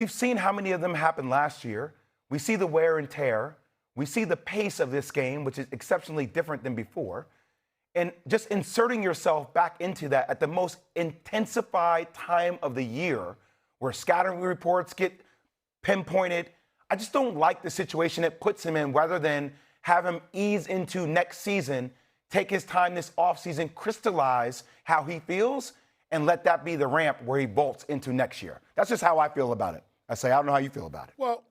We've seen how many of them happened last year. We see the wear and tear. We see the pace of this game, which is exceptionally different than before. And just inserting yourself back into that at the most intensified time of the year where scattering reports get pinpointed, I just don't like the situation it puts him in rather than have him ease into next season, take his time this offseason, crystallize how he feels, and let that be the ramp where he bolts into next year. That's just how I feel about it. I don't know how you feel about it. Well,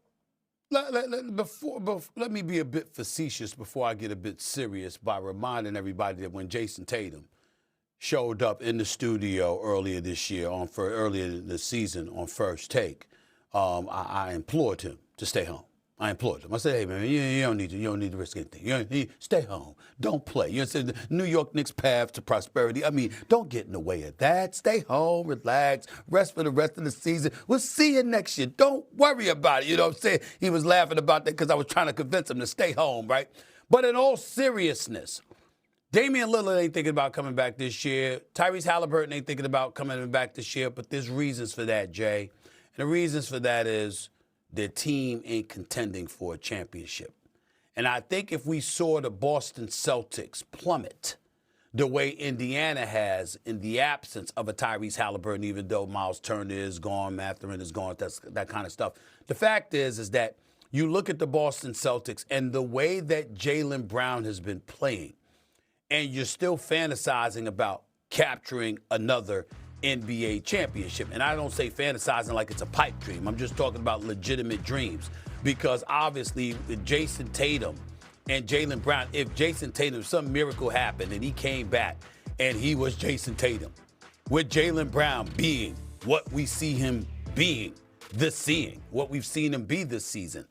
let me be a bit facetious before I get a bit serious by reminding everybody that when Jayson Tatum showed up in the studio earlier this year, earlier this season on First Take, I implored him to stay home. I implored him. I said, hey, man, you don't need to risk anything. You don't need, stay home. Don't play. You know, the New York Knicks' path to prosperity. I mean, don't get in the way of that. Stay home, relax, rest for the rest of the season. We'll see you next year. Don't worry about it. You know what I'm saying? He was laughing about that because I was trying to convince him to stay home, right? But in all seriousness, Damian Lillard ain't thinking about coming back this year. Tyrese Halliburton ain't thinking about coming back this year, but there's reasons for that, Jay. And the reasons for that is their team ain't contending for a championship. And I think if we saw the Boston Celtics plummet the way Indiana has in the absence of a Tyrese Halliburton, even though Miles Turner is gone, Mathurin is gone, that kind of stuff. The fact is that you look at the Boston Celtics and the way that Jaylen Brown has been playing, and you're still fantasizing about capturing another NBA championship. And I don't say fantasizing like it's a pipe dream. I'm just talking about legitimate dreams. Because obviously with Jayson Tatum and Jaylen Brown, if Jayson Tatum, some miracle happened and he came back and he was Jayson Tatum, with Jaylen Brown being what we see him being what we've seen him be this season,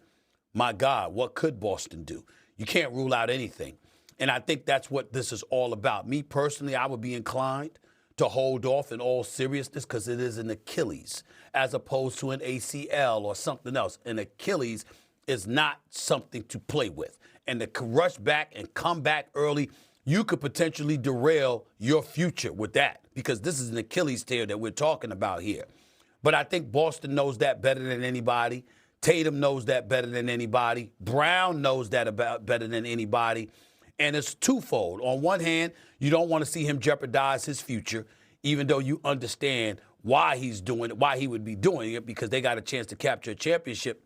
my God, what could Boston do? You can't rule out anything. And I think that's what this is all about. Me personally, I would be inclined to hold off in all seriousness because it is an Achilles as opposed to an ACL or something else. An Achilles is not something to play with. And to rush back and come back early, you could potentially derail your future with that because this is an Achilles tear that we're talking about here. But I think Boston knows that better than anybody. Tatum knows that better than anybody. Brown knows that better than anybody. And it's twofold. On one hand, you don't want to see him jeopardize his future, even though you understand why he's doing it, why he would be doing it, because they got a chance to capture a championship.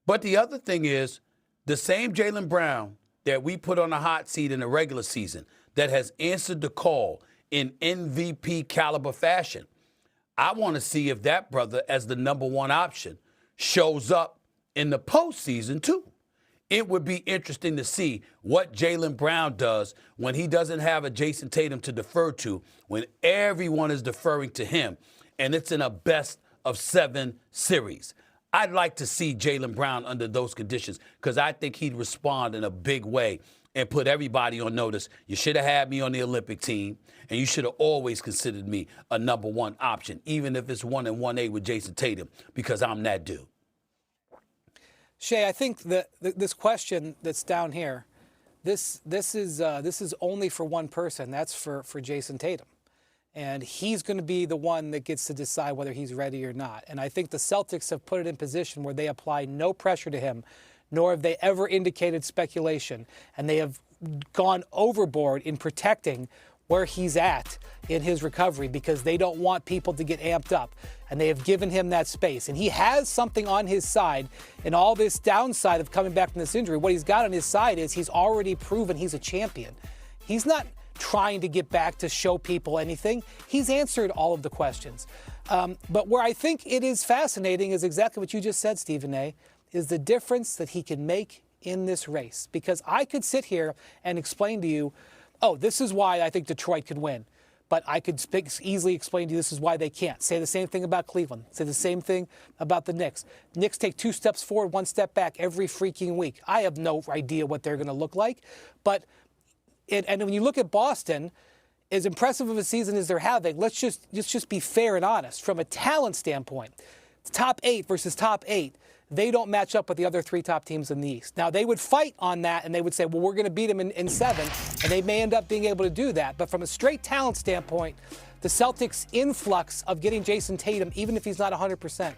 But the other thing is, the same Jaylen Brown that we put on the hot seat in the regular season that has answered the call in MVP caliber fashion, I want to see if that brother, as the number one option, shows up in the postseason too. It would be interesting to see what Jaylen Brown does when he doesn't have a Jayson Tatum to defer to, when everyone is deferring to him, and it's in a best-of-7 series. I'd like to see Jaylen Brown under those conditions because I think he'd respond in a big way and put everybody on notice. You should have had me on the Olympic team, and you should have always considered me a number one option, even if it's 1 and 1A with Jayson Tatum, because I'm that dude. Shay, I think that this question that's down here, this is only for one person. That's for Jayson Tatum. And he's going to be the one that gets to decide whether he's ready or not. And I think the Celtics have put it in position where they apply no pressure to him, nor have they ever indicated speculation. And they have gone overboard in protecting where he's at in his recovery because they don't want people to get amped up. And they have given him that space. And he has something on his side. And all this downside of coming back from this injury, what he's got on his side is he's already proven he's a champion. He's not trying to get back to show people anything. He's answered all of the questions. But where I think it is fascinating is exactly what you just said, Stephen A., is the difference that he can make in this race. Because I could sit here and explain to you, oh, this is why I think Detroit could win. But I could easily explain to you this is why they can't. Say the same thing about Cleveland. Say the same thing about the Knicks. Knicks take 2 steps forward, 1 step back every freaking week. I have no idea what they're going to look like. But and when you look at Boston, as impressive of a season as they're having, let's just be fair and honest. From a talent standpoint, top 8 versus top 8, they don't match up with the other 3 top teams in the East. Now, they would fight on that, and they would say, well, we're going to beat them in 7, and they may end up being able to do that. But from a straight talent standpoint, the Celtics' influx of getting Jayson Tatum, even if he's not 100%,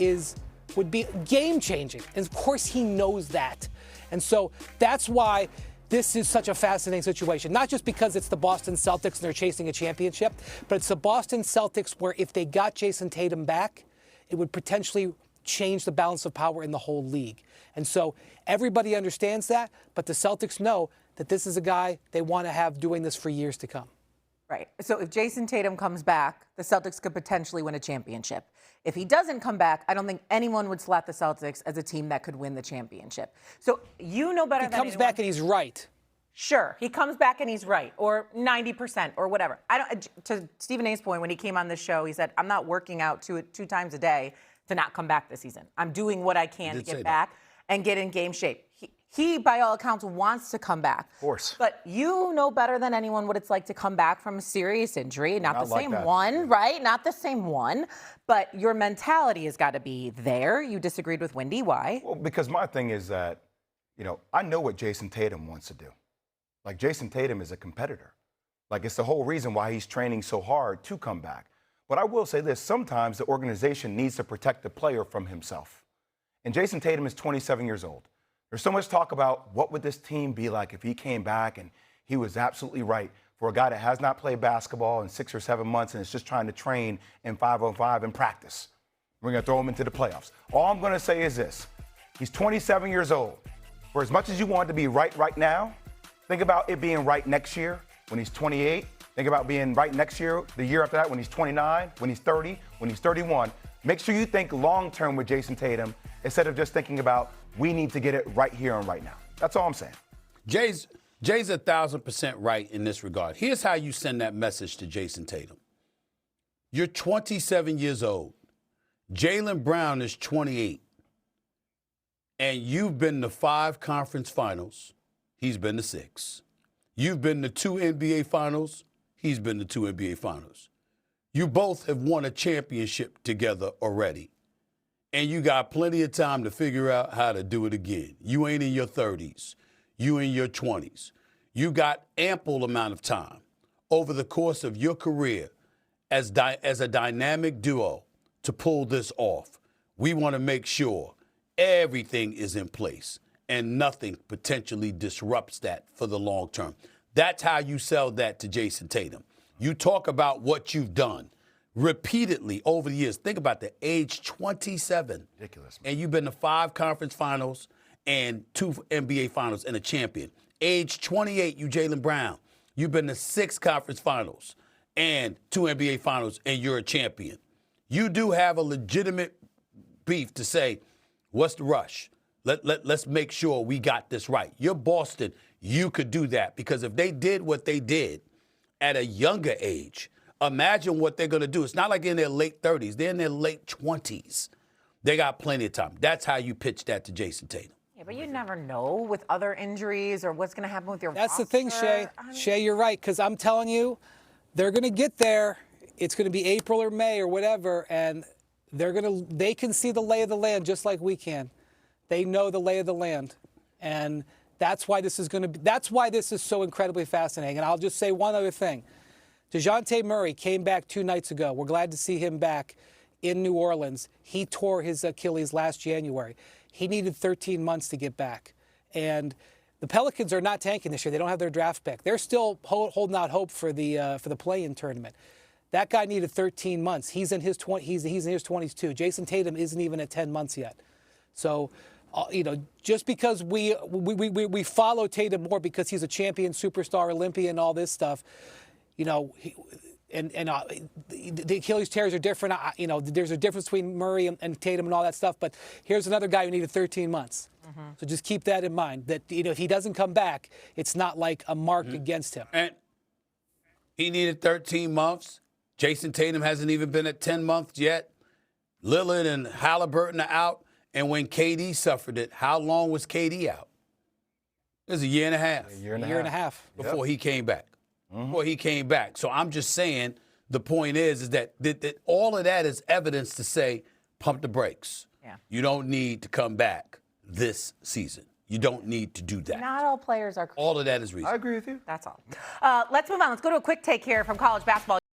is would be game-changing. And, of course, he knows that. And so that's why this is such a fascinating situation, not just because it's the Boston Celtics and they're chasing a championship, but it's the Boston Celtics where if they got Jayson Tatum back, it would potentially change the balance of power in the whole league. And so everybody understands that, but the Celtics know that this is a guy they want to have doing this for years to come. Right. So if Jayson Tatum comes back, the Celtics could potentially win a championship. If he doesn't come back, I don't think anyone would slap the Celtics as a team that could win the championship. So you know better than anyone. He comes back and he's right. Sure, he comes back and he's right, or 90%, or whatever. To Stephen A's point, when he came on this show, he said, "I'm not working out two times a day to not come back this season. I'm doing what I can to get back and get in game shape." He, by all accounts, wants to come back. Of course. But you know better than anyone what it's like to come back from a serious injury. Not the like same that. one, right? Not the same one. But your mentality has got to be there. You disagreed with Wendy. Why? Well, because my thing is that, I know what Jayson Tatum wants to do. Like, Jayson Tatum is a competitor. Like, it's the whole reason why he's training so hard to come back. But I will say this, sometimes the organization needs to protect the player from himself. And Jayson Tatum is 27 years old. There's so much talk about what would this team be like if he came back, and he was absolutely right. For a guy that has not played basketball in 6 or 7 months and is just trying to train in 5-on-5 and practice. We're going to throw him into the playoffs. All I'm going to say is this. He's 27 years old. For as much as you want it to be right now, think about it being right next year when he's 28. Think about being right next year, the year after that when he's 29, when he's 30, when he's 31. Make sure you think long-term with Jayson Tatum instead of just thinking about we need to get it right here and right now. That's all I'm saying. Jay's 1,000% right in this regard. Here's how you send that message to Jayson Tatum. You're 27 years old. Jaylen Brown is 28. And you've been to 5 conference finals. He's been to 6. You've been to 2 NBA finals. He's been to 2 NBA finals. You both have won a championship together already. And you got plenty of time to figure out how to do it again. You ain't in your 30s. You in your 20s. You got ample amount of time over the course of your career as a dynamic duo to pull this off. We want to make sure everything is in place and nothing potentially disrupts that for the long term. That's how you sell that to Jayson Tatum. You talk about what you've done repeatedly over the years. Think about the age 27. Ridiculous, man. And you've been to 5 conference finals and 2 NBA finals and a champion. Age 28, you Jaylen Brown. You've been to 6 conference finals and 2 NBA finals, and you're a champion. You do have a legitimate beef to say, what's the rush? Let's make sure we got this right. You're Boston. You could do that because if they did what they did at a younger age, imagine what they're going to do. It's not like they're in their late 30s. They're in their late 20s. They got plenty of time. That's how you pitch that to Jayson Tatum. Yeah, but you never know with other injuries or what's going to happen with your That's roster. the thing, Shay. Shay, you're right, because I'm telling you, they're going to get there. It's going to be April or May or whatever, and they can see the lay of the land just like we can. They know the lay of the land, and that's why this is so incredibly fascinating. And I'll just say one other thing. DeJounte Murray came back 2 nights ago. We're glad to see him back in New Orleans. He tore his Achilles last January. He needed 13 months to get back. And the Pelicans are not tanking this year. They don't have their draft pick. They're still holding out hope for the play-in tournament. That guy needed 13 months. He's in his 20s too. Jayson Tatum isn't even at 10 months yet. So, just because we follow Tatum more because he's a champion, superstar, Olympian, all this stuff, the Achilles tears are different. There's a difference between Murray and Tatum and all that stuff. But here's another guy who needed 13 months. Mm-hmm. So just keep that in mind. That if he doesn't come back, it's not like a mark against him. And he needed 13 months. Jayson Tatum hasn't even been at 10 months yet. Lillard and Halliburton are out. And when KD suffered it, how long was KD out? It was a year and a half. A year and a half. Before he came back. Before he came back. So I'm just saying the point is that all of that is evidence to say pump the brakes. Yeah. You don't need to come back this season. You don't need to do that. Not all players are. All of that is reason. I agree with you. That's all. Let's move on. Let's go to a quick take here from college basketball.